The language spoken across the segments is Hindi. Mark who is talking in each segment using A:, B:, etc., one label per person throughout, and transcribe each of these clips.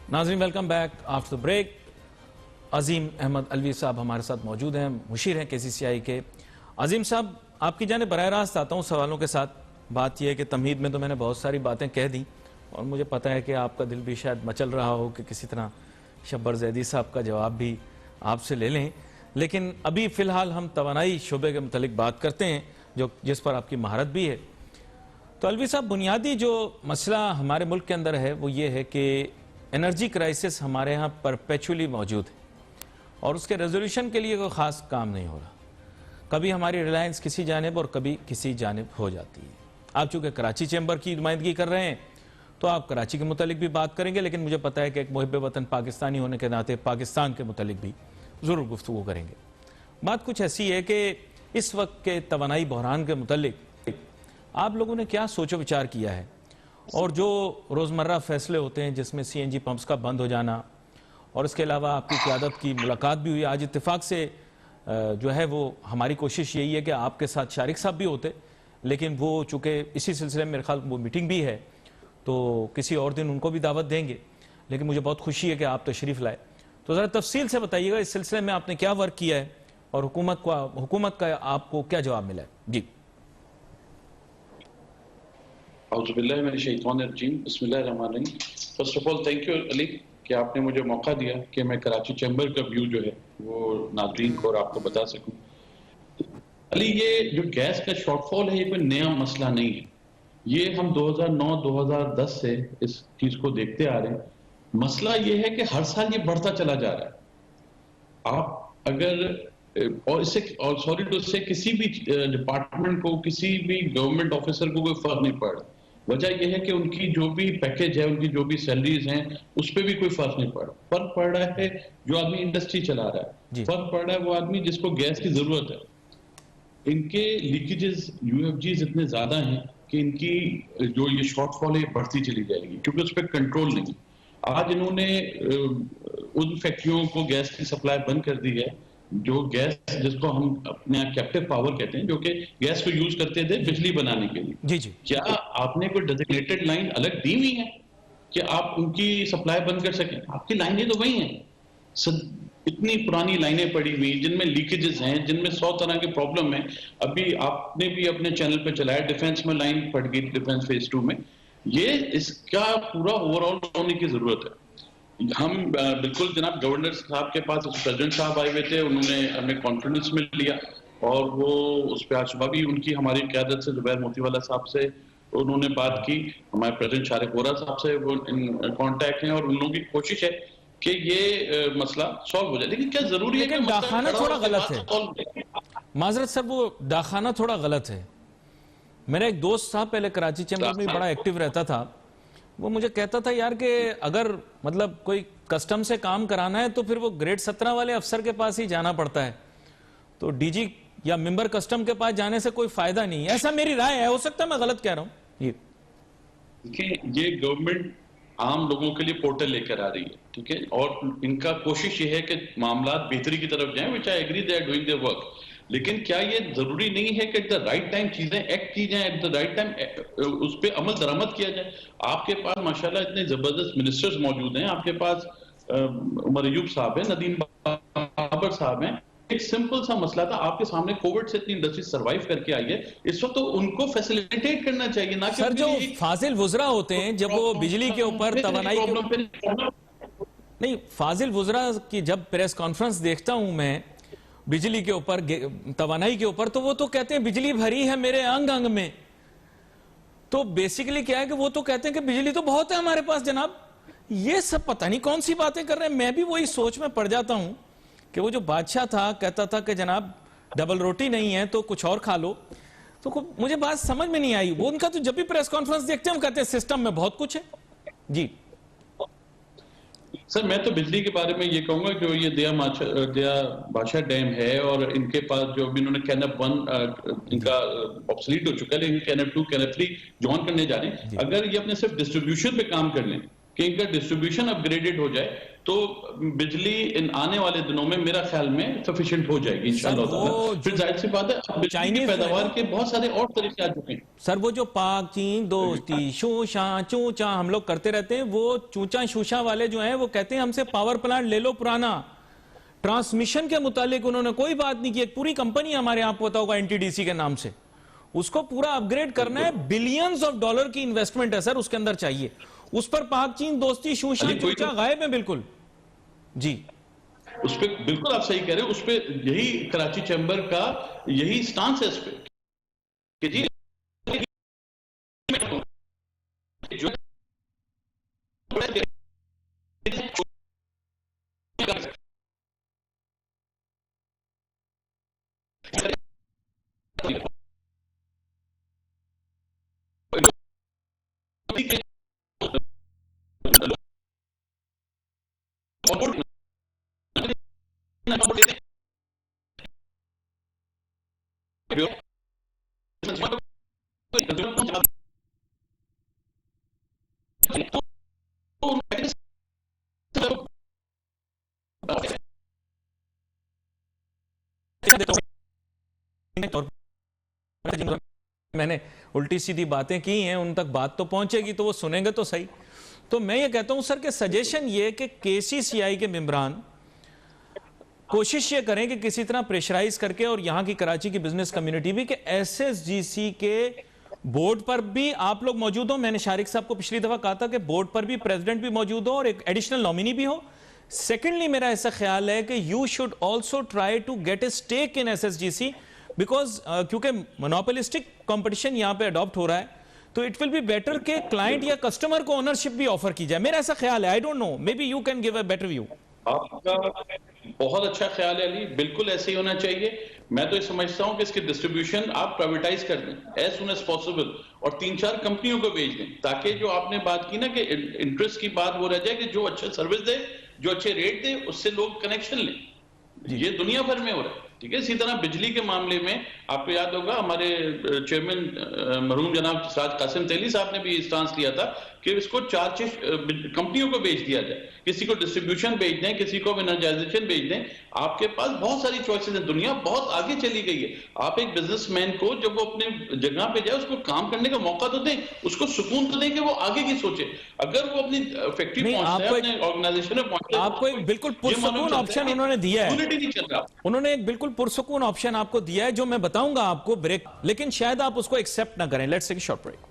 A: नाज़रीन welcome back after the break. Azeem Ahmed Alvi साहब हमारे साथ मौजूद हैं, मुशीर हैं KCCI के। अजीम साहब, आपकी जानिब बराह रास्त आता हूँ सवालों के साथ। बात यह है कि तमहीद में तो मैंने बहुत सारी बातें कह दी और मुझे पता है कि आपका दिल भी शायद मचल रहा हो कि किसी तरह शब्बर जैदी साहब का जवाब भी आपसे ले लें, लेकिन अभी फ़िलहाल हम तवानाई शोबे के मुतलिक बात करते हैं जिस पर आपकी महारत भी है। तो अलवी साहब, बुनियादी जो मसला हमारे मुल्क के अंदर है वो ये है कि एनर्जी क्राइसिस हमारे यहाँ परपेचुअली मौजूद है और उसके रेजोल्यूशन के लिए कोई ख़ास काम नहीं हो रहा। कभी हमारी रिलायंस किसी जानिब और कभी किसी जानिब हो जाती है। आप चूँकि कराची चैम्बर की नुमाइंदगी कर रहे हैं तो आप कराची के मुतालिक भी बात करेंगे, लेकिन मुझे पता है कि एक मुहिब वतन पाकिस्तानी होने के नाते पाकिस्तान के मुतालिक भी ज़रूर गुफ्तगू करेंगे। बात कुछ ऐसी है कि इस वक्त के तवानाई बहरान के मुतालिक आप लोगों ने क्या सोचो विचार किया है, और जो रोज़मर्रा फैसले होते हैं जिसमें CNG पंप्स का बंद हो जाना और इसके अलावा आपकी क़यादत की मुलाकात भी हुई। आज इत्तेफाक से जो है वो हमारी कोशिश यही है कि आपके साथ शारिक साहब भी होते, लेकिन वो चूँकि इसी सिलसिले में मेरे ख्याल वो मीटिंग भी है तो किसी और दिन उनको भी दावत देंगे, लेकिन मुझे बहुत खुशी है कि आप तशरीफ़ लाए। तो ज़रा तफसील से बताइएगा इस सिलसिले में आपने क्या वर्क किया है और हुकूमत का आपको क्या जवाब मिला है। जी।
B: First of all thank you Ali कि आपने मुझे मौका दिया कि मैं कराची चैम्बर का व्यू जो है वो नाज़रीन को और आपको बता सकूं। अली, ये जो गैस का शॉर्टफॉल है ये कोई नया मसला नहीं है। ये हम 2009-2010 से इस चीज को देखते आ रहे हैं। मसला ये है कि हर साल ये बढ़ता चला जा रहा है। आप अगर और सॉरी टू से किसी भी डिपार्टमेंट को, किसी भी गवर्नमेंट ऑफिसर को कोई फर्क नहीं पड़ रहा। वजह यह है कि उनकी जो भी पैकेज है, उनकी जो भी सैलरीज हैं, उस पर भी कोई फर्क नहीं पड़ रहा। फर्क पड़ रहा है जो आदमी इंडस्ट्री चला रहा है, फर्क पड़ रहा है वो आदमी जिसको गैस की जरूरत है। इनके लीकेजेस, UFGs इतने ज्यादा हैं कि इनकी जो ये शॉर्टफॉल है बढ़ती चली जाएगी क्योंकि उस पर कंट्रोल नहीं। आज इन्होंने उन फैक्ट्रियों को गैस की सप्लाई बंद कर दी है जो गैस, जिसको हम अपने कैप्टिव पावर कहते हैं, जो कि गैस को यूज करते थे बिजली बनाने के लिए।
A: जी जी।
B: क्या आपने कोई डेजिग्नेटेड लाइन अलग दी हुई है कि आप उनकी सप्लाई बंद कर सकें? आपकी लाइनें तो वही हैं। इतनी पुरानी लाइनें पड़ी हुई जिनमें लीकेजेस हैं, जिनमें 100 तरह की प्रॉब्लम है। अभी आपने भी अपने चैनल पे चलाया, डिफेंस में लाइन फट गई, डिफेंस फेज 2 में। ये इसका पूरा ओवरऑल होने की जरूरत है। हम बिल्कुल जनाब गवर्नर साहब के पास प्रेसिडेंट साहब आए हुए थे, उन्होंने हमें कॉन्फिडेंस में लिया और वो उस पर आज सुबह भी उनकी हमारी क़यादत से जुबैर मोतीवाला साहब से उन्होंने बात की। हमारे प्रेसिडेंट शारिक वोरा साहब से वो इन कॉन्टैक्ट हैं और उन लोगों की कोशिश है कि ये मसला सॉल्व हो जाए। लेकिन क्या जरूरी है कि
A: दाखाना थोड़ा गलत है। माजरत सर, वो दाखाना थोड़ा गलत है। मेरा एक दोस्त था पहले कराची चैम्बर में बड़ा एक्टिव रहता था, वो मुझे कहता था यार कि अगर मतलब कोई कस्टम से काम कराना है तो फिर वो ग्रेड 17 वाले अफसर के पास ही जाना पड़ता है, तो DG या मेंबर कस्टम के पास जाने से कोई फायदा नहीं है। ऐसा मेरी राय है, हो सकता है मैं गलत कह रहा हूं।
B: ये गवर्नमेंट आम लोगों के लिए पोर्टल लेकर आ रही है, ठीक है, और इनका कोशिश ये है कि मामला बेहतरी की तरफ जाएं, which I agree they are doing their work. लेकिन क्या ये जरूरी नहीं है कि एट द राइट टाइम चीजें एक्ट की जाएं, एट द राइट टाइम उस पर अमल दरामद किया जाए? आपके पास माशाल्लाह इतने जबरदस्त मिनिस्टर्स मौजूद हैं, आपके पास उमर अयूब साहब है, नदीम बाबर साहब हैं। एक सिंपल सा मसला था, आपके सामने कोविड से इतनी इंडस्ट्री सर्वाइव करके आई है, इस वक्त तो उनको फैसिलिटेट करना चाहिए ना कि
A: सर जो फाजिल वुजरा होते हैं जब वो बिजली के ऊपर तवानाई नहीं, फाजिल वुजरा की जब प्रेस कॉन्फ्रेंस देखता हूं मैं बिजली के ऊपर, तवानाई के ऊपर, तो वो तो कहते हैं बिजली भरी है मेरे अंग अंग में। तो बेसिकली क्या है कि वो तो कहते हैं कि बिजली तो बहुत है हमारे पास जनाब। ये सब पता नहीं कौन सी बातें कर रहे हैं। मैं भी वही सोच में पड़ जाता हूं कि वो जो बादशाह था कहता था कि जनाब डबल रोटी नहीं है तो कुछ और खा लो। तो मुझे बात समझ में नहीं आई। वो उनका तो जब भी प्रेस कॉन्फ्रेंस देखते हैं हम कहते हैं सिस्टम में बहुत कुछ है। जी
B: सर, मैं तो बिजली के बारे में ये कहूंगा कि ये दिया बादशाह डैम है और इनके पास जो अभी इन्होंने कैनप 1 इनका ऑब्सोलीट हो चुका है, लेकिन कैनप 2 कैनप 3 जॉइन करने जा रहे हैं। अगर ये अपने सिर्फ डिस्ट्रीब्यूशन पे काम कर लें कि इनका डिस्ट्रीब्यूशन अपग्रेडेड हो जाए तो बिजली इन आने वाले दिनों में मेरा ख्याल में सफिशिएंट हो जाएगी इंशाल्लाह ताला। फिर जाहिर सी बात है अब बिजली की
A: चाइनीज
B: पैदावार के बहुत सारे और तरीके आ चुके हैं।
A: सर वो जो पाक चीन दोस्ती शूशा चूचा हम लोग करते रहते हैं, वो चूचा शूशा वाले जो हैं वो कहते हैं हमसे पावर प्लांट ले लो पुराना। ट्रांसमिशन के मुतालिक उन्होंने कोई बात नहीं की। एक पूरी कंपनी हमारे यहाँ पता होगा एनटीडीसी के नाम से, उसको पूरा अपग्रेड करना है। बिलियंस ऑफ डॉलर की इन्वेस्टमेंट है सर उसके अंदर चाहिए। उस पर पाक चीन दोस्ती शूशा चूचा गायब है बिल्कुल जी।
B: उस पे बिल्कुल आप सही कह रहे हो। उस पे यही कराची चैम्बर का यही स्टांस है इस पे कि जी जो
A: मैंने उल्टी सीधी बातें की हैं, उन तक बात तो पहुंचेगी तो वो सुनेंगे तो सही। तो मैं ये कहता हूं सर कि सजेशन ये कि केसीसीआई के मेंबरान कोशिश ये करें कि किसी तरह प्रेशराइज करके, और यहां की कराची की बिजनेस कम्युनिटी भी, कि एसएसजीसी के बोर्ड पर भी आप लोग मौजूद हो। मैंने शारिक साहब को पिछली दफा कहा था कि बोर्ड पर भी प्रेसिडेंट भी मौजूद हो और एक एडिशनल नॉमिनी भी हो। सेकेंडली मेरा ऐसा ख्याल है कि you should also try to get a stake in SSGC, because क्योंकि मोनोपोलिस्टिक कंपटीशन यहां पे अडॉप्ट हो रहा है, तो इट विल बी बेटर कि क्लाइंट या कस्टमर को ओनरशिप भी ऑफर की जाए। मेरा ऐसा ख्याल है। I don't know, maybe you can give a better view.
B: आपका बहुत अच्छा ख्याल है अली, बिल्कुल ऐसे ही होना चाहिए। मैं तो ये समझता हूं कि इसकी डिस्ट्रीब्यूशन आप प्राइवेटाइज कर दें एज सुन एज पॉसिबल और 3-4 कंपनियों को बेच दें, ताकि जो आपने बात की ना कि इंटरेस्ट की बात वो रह जाए कि जो अच्छा सर्विस दे, जो अच्छे रेट दे, उससे लोग कनेक्शन लें। ये दुनिया भर में हो रहा है, ठीक है। इसी तरह बिजली के मामले में आपको याद होगा हमारे चेयरमैन मरहूम जनाब सराज कासिम तेली साहब ने भी स्टांस लिया था कि इसको 4 कंपनियों को बेच दिया जाए, किसी को डिस्ट्रीब्यूशन बेच दें, किसी को एनर्जाइजेशन बेच दें। आपके पास बहुत सारी चॉइसेस हैं, दुनिया बहुत आगे चली गई है। आप एक बिजनेसमैन को जब वो अपने जगह पे जाए उसको काम करने का मौका तो दें, उसको सुकून तो दें कि वो आगे की सोचे। अगर वो अपनी फैक्ट्री पहुंचता है, अपने ऑर्गेनाइजेशन में पहुंचता है,
A: आपको एक बिल्कुल पुरसुकून ऑप्शन उन्होंने दिया है।
B: नहीं चल रहा,
A: उन्होंने एक बिल्कुल पुरसुकून ऑप्शन आपको दिया है, जो मैं बताऊंगा आपको ब्रेक, लेकिन शायद आप उसको एक्सेप्ट ना करें। Let's take a short break.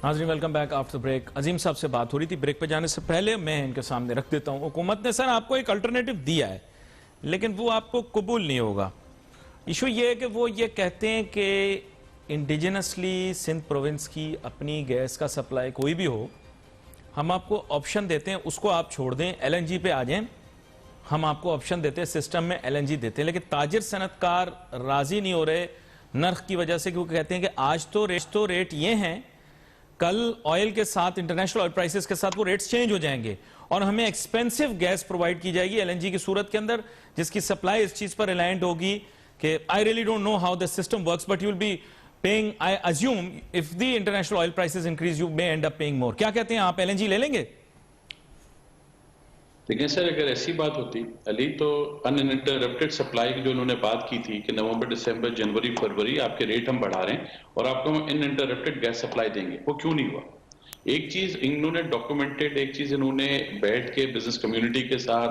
A: नाज़रीन welcome back after break. Azeem साहब से बात हो रही थी, ब्रेक पे जाने से पहले मैं इनके सामने रख देता हूं। हुकूमत ने सर आपको एक अल्टरनेटिव दिया है, लेकिन वो आपको कबूल नहीं होगा। इशू ये है कि वो ये कहते हैं कि इंडिजिनसली सिंध प्रोविंस की अपनी गैस का सप्लाई कोई भी हो, हम आपको ऑप्शन देते हैं, उसको आप छोड़ दें, एलएनजी पे आ जाएं। हम आपको ऑप्शन देते हैं, सिस्टम में एलएनजी देते हैं, लेकिन ताजिर सनतकार राजी नहीं हो रहे नर्ख की वजह से, क्योंकि कहते हैं कि आज तो रेट ये हैं, कल ऑयल के साथ, इंटरनेशनल ऑयल प्राइसेस के साथ वो रेट्स चेंज हो जाएंगे और हमें एक्सपेंसिव गैस प्रोवाइड की जाएगी एलएनजी की सूरत के अंदर, जिसकी सप्लाई इस चीज पर रिलायंट होगी कि I really don't know how the system works, but you will be paying, I assume if the international oil prices increase you may and up paying more. क्या कहते हैं आप, एलएनजी ले लेंगे?
B: लेकिन सर अगर ऐसी बात होती अली, तो अनइंटरप्टेड सप्लाई की जो उन्होंने बात की थी कि नवंबर, दिसंबर, जनवरी, फरवरी आपके रेट हम बढ़ा रहे हैं और आपको हम अनइंटरप्टेड गैस सप्लाई देंगे, वो क्यों नहीं हुआ? एक चीज इन्होंने डॉक्यूमेंटेड, एक चीज इन्होंने बैठ के बिजनेस कम्युनिटी के साथ,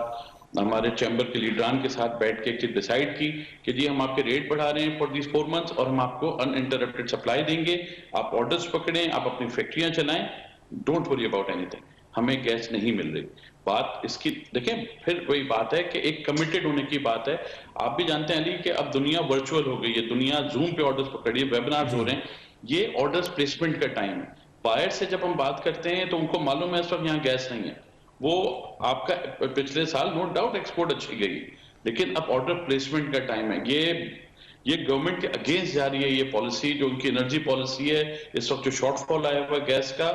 B: हमारे चैम्बर के लीडरान के साथ बैठ के एक चीज डिसाइड की कि जी हम आपके रेट बढ़ा रहे हैं फॉर दिस 4 मंथ्स और हम आपको अनइंटरप्टेड सप्लाई देंगे, आप ऑर्डर्स पकड़ें, आप अपनी फैक्ट्रियां चलाएं, डोंट वरी अबाउट एनीथिंग, हमें गैस नहीं मिल रही। बात इसकी देखें, फिर वही बात है कि एक कमिटेड होने की बात है। आप भी जानते हैं अली कि अब दुनिया वर्चुअल हो गई है, दुनिया जूम पे ऑर्डर्स पकड़ी है, वेबिनार्स हो रहे हैं, ये ऑर्डर्स प्लेसमेंट का टाइम है। बायर से जब हम बात करते हैं तो उनको मालूम है इस वक्त यहाँ गैस नहीं है, वो आपका पिछले साल नो डाउट एक्सपोर्ट अच्छी गई, लेकिन अब ऑर्डर प्लेसमेंट का टाइम है। ये गवर्नमेंट के अगेंस्ट जा रही है ये पॉलिसी, जो उनकी एनर्जी पॉलिसी है। इस वक्त जो शॉर्टफॉल आया हुआ गैस का,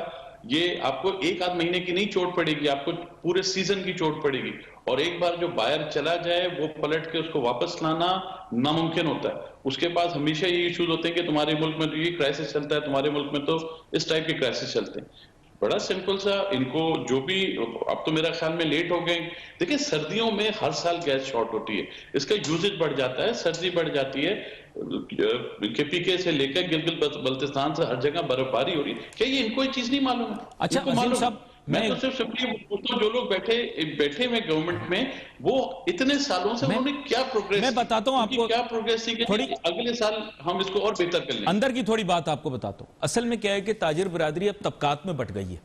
B: ये आपको एक आध महीने की नहीं चोट पड़ेगी, आपको पूरे सीजन की चोट पड़ेगी। और एक बार जो बायर चला जाए वो पलट के उसको वापस लाना नामुमकिन होता है। उसके पास हमेशा ये इश्यूज होते हैं कि तुम्हारे मुल्क में तो ये क्राइसिस चलता है, तुम्हारे मुल्क में तो इस टाइप के क्राइसिस चलते हैं। बड़ा सिंपल सा, इनको जो भी, अब तो मेरा ख्याल में लेट हो गए। देखिए सर्दियों में हर साल गैस शॉर्ट होती है, इसका यूजेज बढ़ जाता है, सर्दी बढ़ जाती है, केपीके से लेकर गिलगित बल्तिस्तान से हर जगह बर्फबारी हो रही है। क्या ये इनको ये चीज नहीं मालूम है?
A: अच्छा
B: इनको
A: अजीम
B: मालूम है।
A: साहब,
B: मैं तो सिर्फ सिंपली पूछता हूं, जो लोग बैठे हुए गवर्नमेंट में, वो इतने सालों से उन्होंने क्या प्रोग्रेस,
A: मैं बताता हूं आपको
B: क्या प्रोग्रेस थी कि
A: थोड़ी
B: अगले साल हम इसको और बेहतर कर लेंगे।
A: अंदर की थोड़ी बात आपको बताता हूं। असल में क्या है कि ताजिर बिरादरी अब तबकात में बट गई है,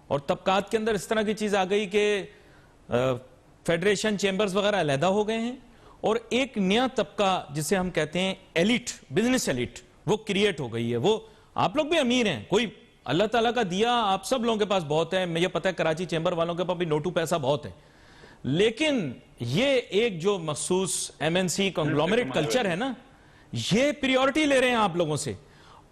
A: और तबकात के अंदर इस तरह की चीज आ गई कि फेडरेशन चेंबर्स वगैरह अलहदा हो गए हैं, और एक नया तबका जिसे हम कहते हैं एलिट, बिजनेस एलिट, वो क्रिएट हो गई है। वो आप लोग भी अमीर हैं, कोई अल्लाह ताला का दिया आप सब लोगों के पास बहुत है, मुझे पता है कराची चेंबर वालों के पास भी नोटू पैसा बहुत है, लेकिन ये एक जो मखसूस एमएनसी कॉन्ग्लोमरेट कल्चर है ना, ये प्रियोरिटी ले रहे हैं आप लोगों से।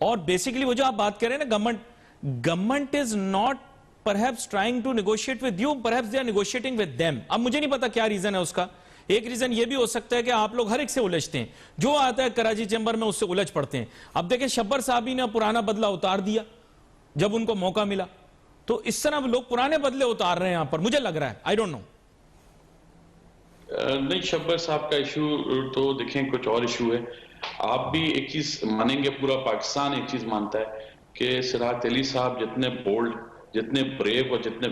A: और बेसिकली वो जो आप बात कर रहे हैं ना, government is not perhaps trying to negotiate with you, perhaps they are negotiating with them. अब मुझे नहीं पता क्या रीजन है उसका। एक रीजन ये भी हो सकता है कि आप लोग हर एक से उलझते हैं, जो आता है कराची चेंबर में उससे उलझ पड़ते हैं। अब देखिए शब्बर साहब ही ने पुराना बदला उतार दिया जब उनको मौका मिला, तो इस तरह लोग पुराने बदले उतार रहे हैं यहां पर, मुझे लग रहा है, आई डोंट नो।
B: नहीं, शब्बर साहब का इशू तो देखें कुछ और इशू है। आप भी एक चीज मानेंगे, पूरा पाकिस्तान एक चीज मानता है कि सिराज अली साहब जितने बोल्ड, जितने ब्रेव और जितने